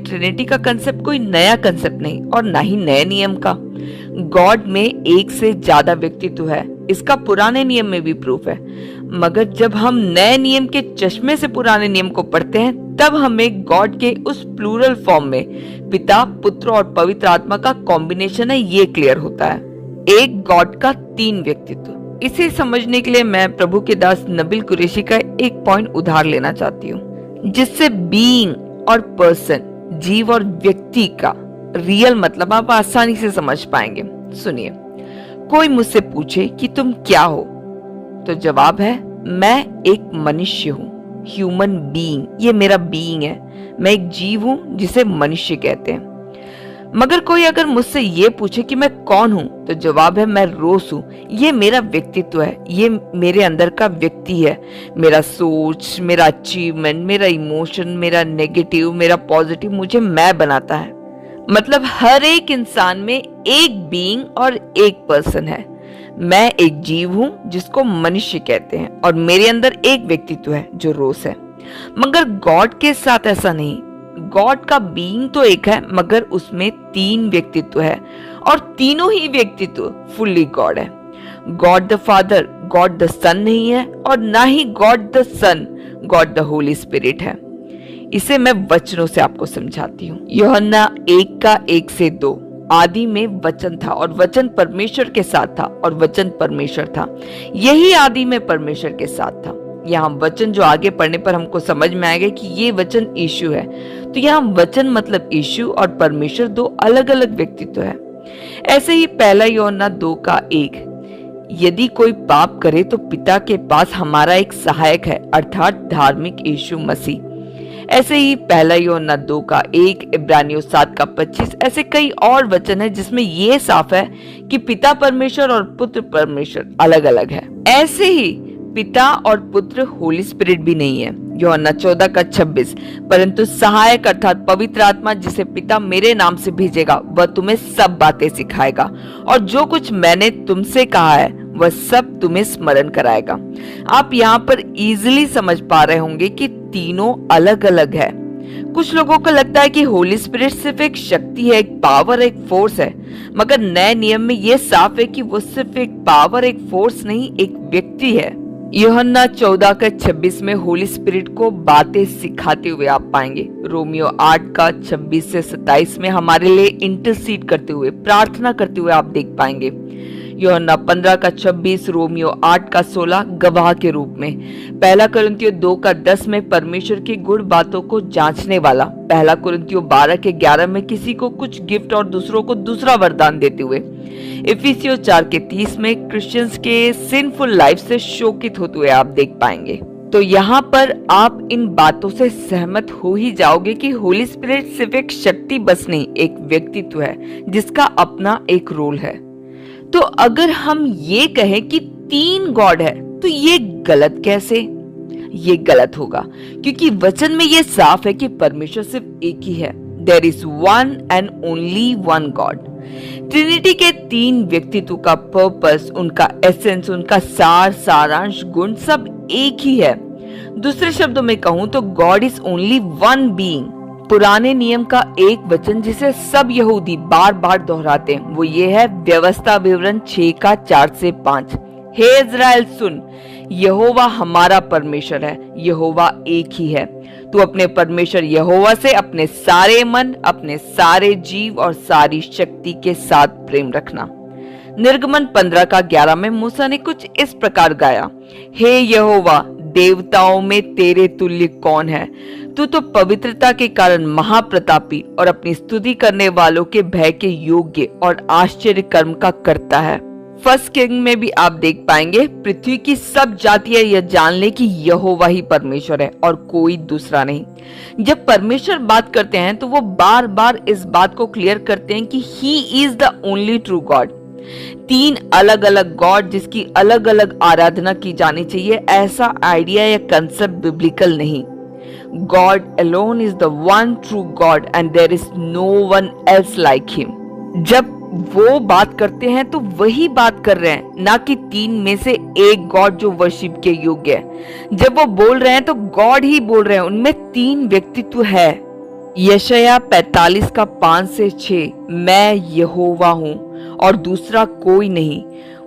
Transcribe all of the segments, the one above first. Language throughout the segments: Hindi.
ट्रिनिटी का कंसेप्ट कोई नया कंसेप्ट नहीं और ना ही नए नियम का। गॉड में एक से ज्यादा व्यक्तित्व है, इसका पुराने नियम में भी प्रूफ है। मगर जब हम नए नियम के चश्मे से पुराने नियम को पढ़ते हैं तब हमें गॉड के उस प्लूरल फॉर्म में पिता, पुत्र और पवित्र आत्मा का कॉम्बिनेशन है ये क्लियर होता है। एक गॉड का 3 व्यक्तित्व। इसे समझने के लिए मैं प्रभु के दास नबील कुरैशी का एक पॉइंट उधार लेना चाहती हूँ, जिससे बीइंग और पर्सन, जीव और व्यक्ति का रियल मतलब आप आसानी से समझ पाएंगे। सुनिए, कोई मुझसे पूछे कि तुम क्या हो, तो जवाब है मैं एक मनुष्य हूँ, ह्यूमन बीइंग। ये मेरा बीइंग है, मैं एक जीव हूँ जिसे मनुष्य कहते हैं। मगर कोई अगर मुझसे ये पूछे कि मैं कौन हूं, तो जवाब है मैं रोस हूं। ये मेरा व्यक्तित्व है, ये मेरे अंदर का व्यक्ति है। मेरा सोच, मेरा अचीवमेंट, मेरा इमोशन, मेरा नेगेटिव, मेरा पॉजिटिव मुझे मैं बनाता है। मतलब हर एक इंसान में एक बीइंग और एक पर्सन है। मैं एक जीव हूं जिसको मनुष्य कहते हैं और मेरे अंदर एक व्यक्तित्व है जो रोस है। मगर गॉड के साथ ऐसा नहीं। गॉड का बीइंग तो एक है मगर उसमें 3 व्यक्तित्व है और तीनों ही व्यक्तित्व फुल्ली गॉड है। God the Father God the Son नहीं है और ना ही God the Son God the Holy Spirit है। इसे मैं वचनों से आपको समझाती हूँ। यूहन्ना 1:1-2। आदि में वचन था और वचन परमेश्वर के साथ था और वचन परमेश्वर था। यही आदि में परमेश्वर के साथ था। यहाँ वचन जो आगे पढ़ने पर हमको समझ में आएगा कि ये वचन यीशु है। तो यहाँ वचन मतलब यीशु और परमेश्वर 2 अलग अलग व्यक्तित्व है। ऐसे ही पहला यूहन्ना 2:1। यदि कोई पाप करे तो पिता के पास हमारा एक सहायक है, अर्थात धार्मिक यीशु मसीह। ऐसे ही पहला यूहन्ना 2:1, इब्रानियों 7:25। ऐसे कई और वचन है जिसमें ये साफ है कि पिता परमेश्वर और पुत्र परमेश्वर अलग अलग है। ऐसे ही पिता और पुत्र होली स्पिरिट भी नहीं है। यूहन्ना 14:26। परंतु सहायक अर्थात पवित्र आत्मा जिसे पिता मेरे नाम से भेजेगा वह तुम्हें सब बातें सिखाएगा और जो कुछ मैंने तुमसे कहा है वह सब तुम्हें स्मरण कराएगा। आप यहाँ पर इजीली समझ पा रहे होंगे कि तीनों अलग अलग है। कुछ लोगों को लगता है कि होली स्पिरिट सिर्फ एक शक्ति है, एक पावर, एक फोर्स है। मगर नए नियम में यह साफ है कि वो सिर्फ एक पावर, एक फोर्स नहीं, एक व्यक्ति है। यूहन्ना 14:26 में होली स्पिरिट को बातें सिखाते हुए आप पाएंगे। रोमियो 8:26-27 में हमारे लिए इंटरसीड करते हुए, प्रार्थना करते हुए आप देख पाएंगे। यूहन्ना 15:26, रोमियो 8:16 गवाह के रूप में। 1 कुरिन्थियों 2:10 में परमेश्वर की गुड़ बातों को जांचने वाला। 1 कुरिन्थियों 12:11 में किसी को कुछ गिफ्ट और दूसरों को दूसरा वरदान देते हुए। इफिसियों 4:30 में क्रिश्चियंस के सिनफुल लाइफ से शोकित होते हुए आप देख पाएंगे। तो यहाँ पर आप इन बातों से सहमत हो ही जाओगे कि होली स्पिरिट सिर्फ एक शक्ति बस नहीं, एक व्यक्तित्व है जिसका अपना एक रोल है। तो अगर हम ये कहें कि 3 गॉड है तो ये गलत कैसे? ये गलत होगा क्योंकि वचन में ये साफ है कि परमेश्वर सिर्फ एक ही है। There is one and only one God। Trinity के 3 व्यक्तित्व का पर्पस, उनका एसेंस, उनका सार, सारांश, गुण सब एक ही है। दूसरे शब्दों में कहूं तो God is only one being. पुराने नियम का एक वचन जिसे सब यहूदी बार बार दोहराते हैं वो ये है व्यवस्था विवरण 6:4-5। हे इज़राइल सुन, यहोवा हमारा परमेश्वर है, यहोवा एक ही है। तू अपने परमेश्वर यहोवा से अपने सारे मन, अपने सारे जीव और सारी शक्ति के साथ प्रेम रखना। निर्गमन 15:11 में मूसा ने कुछ इस प्रकार गाया, हे यहोवा देवताओं में तेरे तुल्य कौन है? तू तो पवित्रता के कारण महाप्रतापी और अपनी स्तुति करने वालों के भय के योग्य और आश्चर्य कर्म का करता है। 1 किंग में भी आप देख पाएंगे पृथ्वी की सब जातियां यह जान ले कि यहोवा ही परमेश्वर है और कोई दूसरा नहीं। जब परमेश्वर बात करते हैं तो वो बार बार इस बात को क्लियर करते हैं कि he is the only true God. 3 अलग अलग गॉड जिसकी अलग अलग आराधना की जानी चाहिए, ऐसा आइडिया या कंसेप्ट बिब्लिकल नहीं। God alone is the one true God and there is no one else like him। जब वो बात करते हैं तो वही बात कर रहे हैं, ना कि 3 में से एक गॉड जो वर्शिप के योग्य है। जब वो बोल रहे हैं तो गॉड ही बोल रहे हैं, उनमें 3 व्यक्तित्व है। यशायाह 45 का 5 से 6, मैं यहोवा हूँ और दूसरा कोई नहीं,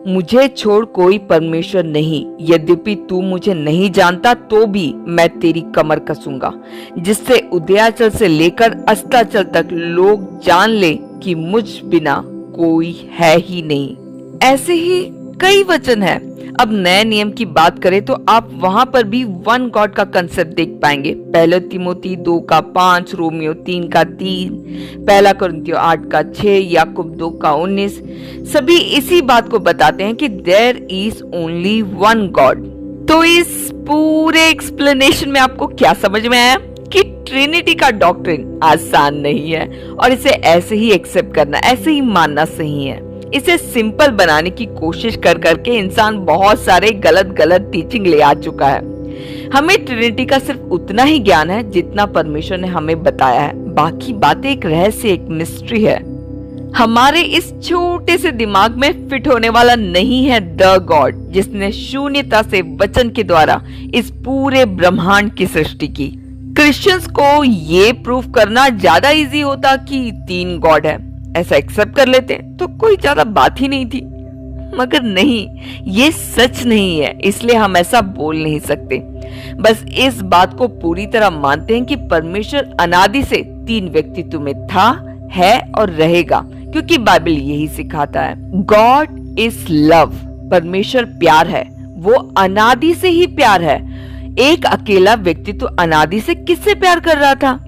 मुझे छोड़ कोई परमेश्वर नहीं। यद्यपि तू मुझे नहीं जानता तो भी मैं तेरी कमर कसूंगा, जिससे उदयाचल से लेकर अस्ताचल तक लोग जान ले कि मुझ बिना कोई है ही नहीं। ऐसे ही कई वचन है। अब नए नियम की बात करें तो आप वहां पर भी वन गॉड का कंसेप्ट देख पाएंगे। पहले तिमोथी 2 का 5, रोमियो 3 का 3, पहला कुरिन्थियों 8 का 6, याकूब 2 का 19, सभी इसी बात को बताते हैं कि there is only one God. तो इस पूरे एक्सप्लेनेशन में आपको क्या समझ में आया कि ट्रिनिटी का डॉक्ट्रिन आसान नहीं है और इसे ऐसे ही एक्सेप्ट करना, ऐसे ही मानना सही है। इसे सिंपल बनाने की कोशिश कर करके इंसान बहुत सारे गलत टीचिंग ले आ चुका है। हमें ट्रिनिटी का सिर्फ उतना ही ज्ञान है जितना परमेश्वर ने हमें बताया है। बाकी बातें एक रहस्य, एक मिस्ट्री है। हमारे इस छोटे से दिमाग में फिट होने वाला नहीं है द गॉड जिसने शून्यता से वचन के द्वारा इस पूरे ब्रह्मांड की सृष्टि की। क्रिश्चियंस को ये प्रूफ करना ज्यादा इजी होता कि 3 गॉड है, ऐसा एक्सेप्ट कर लेते तो कोई ज्यादा बात ही नहीं थी। मगर नहीं, ये सच नहीं है, इसलिए हम ऐसा बोल नहीं सकते। बस इस बात को पूरी तरह मानते हैं कि परमेश्वर अनादि से 3 व्यक्तित्व में था, है और रहेगा, क्योंकि बाइबल यही सिखाता है। गॉड इज लव, परमेश्वर प्यार है, वो अनादि से ही प्यार है। एक अकेला व्यक्तित्व अनादि से किससे प्यार कर रहा था?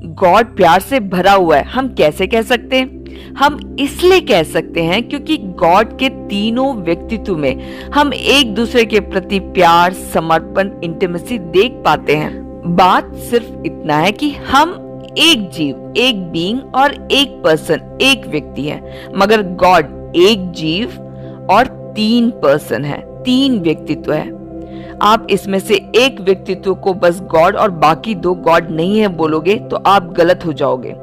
गॉड प्यार से भरा हुआ है। हम कैसे कह सकते हैं? हम इसलिए कह सकते हैं क्योंकि गॉड के तीनों व्यक्तित्व में हम एक दूसरे के प्रति प्यार, समर्पण, इंटीमेसी देख पाते हैं। बात सिर्फ इतना है कि हम एक जीव, एक बीइंग और एक पर्सन, एक व्यक्ति है, मगर गॉड एक जीव और 3 पर्सन है, 3 व्यक्तित्व है। आप इसमें से एक व्यक्तित्व को बस गॉड और बाकी 2 गॉड नहीं है बोलोगे तो आप गलत हो जाओगे।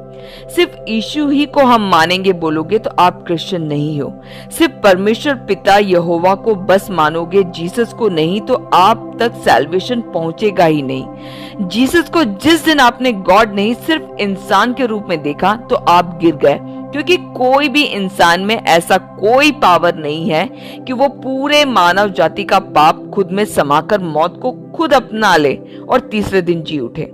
सिर्फ यीशु ही को हम मानेंगे बोलोगे तो आप क्रिश्चियन नहीं हो। सिर्फ परमेश्वर पिता यहोवा को बस मानोगे, जीसस को नहीं, तो आप तक सैल्वेशन पहुंचेगा ही नहीं। जीसस को जिस दिन आपने गॉड नहीं सिर्फ इंसान के रूप में देखा तो आप गिर गए, क्योंकि कोई भी इंसान में ऐसा कोई पावर नहीं है कि वो पूरे मानव जाति का पाप खुद में समाकर मौत को खुद अपना ले और तीसरे दिन जी उठे।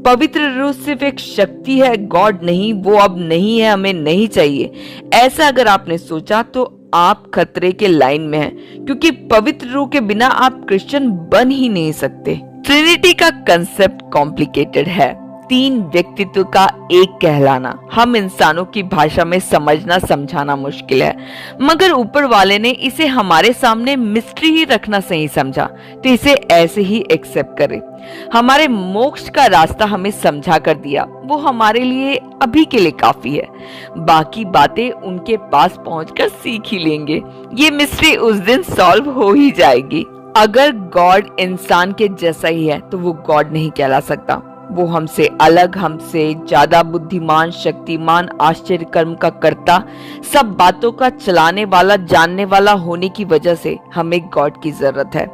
पवित्र रूह सिर्फ एक शक्ति है, गॉड नहीं। वो अब नहीं है, हमें नहीं चाहिए। ऐसा अगर आपने सोचा तो आप खतरे के लाइन में हैं, क्योंकि पवित्र रूह के बिना आप क्रिश्चियन बन ही नहीं सकते। ट्रिनिटी का कंसेप्ट कॉम्प्लिकेटेड है। 3 व्यक्तित्व का एक कहलाना हम इंसानों की भाषा में समझना समझाना मुश्किल है, मगर ऊपर वाले ने इसे हमारे सामने मिस्ट्री ही रखना सही समझा, तो इसे ऐसे ही एक्सेप्ट करें। हमारे मोक्ष का रास्ता हमें समझा कर दिया, वो हमारे लिए अभी के लिए काफी है। बाकी बातें उनके पास पहुंचकर सीख ही लेंगे। ये मिस्ट्री उस दिन सॉल्व हो ही जाएगी। अगर गॉड इंसान के जैसा ही है तो वो गॉड नहीं कहला सकता। वो हमसे अलग, हमसे ज्यादा बुद्धिमान, शक्तिमान, आश्चर्य कर्म का कर्ता, सब बातों का चलाने वाला, जानने वाला होने की वजह से हमें गॉड की जरूरत है।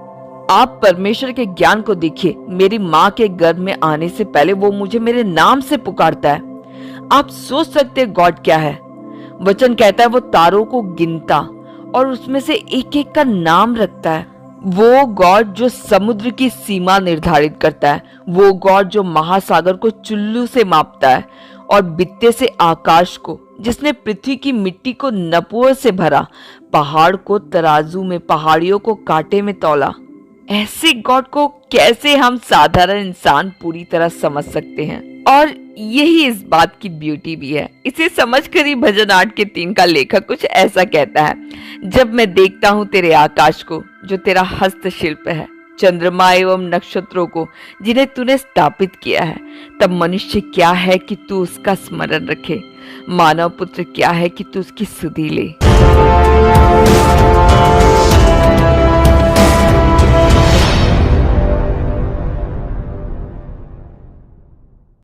आप परमेश्वर के ज्ञान को देखिए। मेरी माँ के गर्भ में आने से पहले वो मुझे मेरे नाम से पुकारता है। आप सोच सकते हैं गॉड क्या है। वचन कहता है वो तारों को गिनता और उसमें से एक एक का नाम रखता है। वो गॉड जो समुद्र की सीमा निर्धारित करता है, वो गॉड जो महासागर को चुल्लू से मापता है और बित्ते से आकाश को, जिसने पृथ्वी की मिट्टी को नपुओं से भरा, पहाड़ को तराजू में, पहाड़ियों को कांटे में तौला। ऐसे गॉड को कैसे हम साधारण इंसान पूरी तरह समझ सकते हैं? और यही इस बात की ब्यूटी भी है। इसे समझकर ही भजन 8 के 3 का लेखक कुछ ऐसा कहता है, जब मैं देखता हूँ तेरे आकाश को जो तेरा हस्तशिल्प है, चंद्रमा एवं नक्षत्रों को जिन्हें तूने स्थापित किया है, तब मनुष्य क्या है कि तू उसका स्मरण रखे, मानव पुत्र क्या है कि तू उसकी सुधि ले।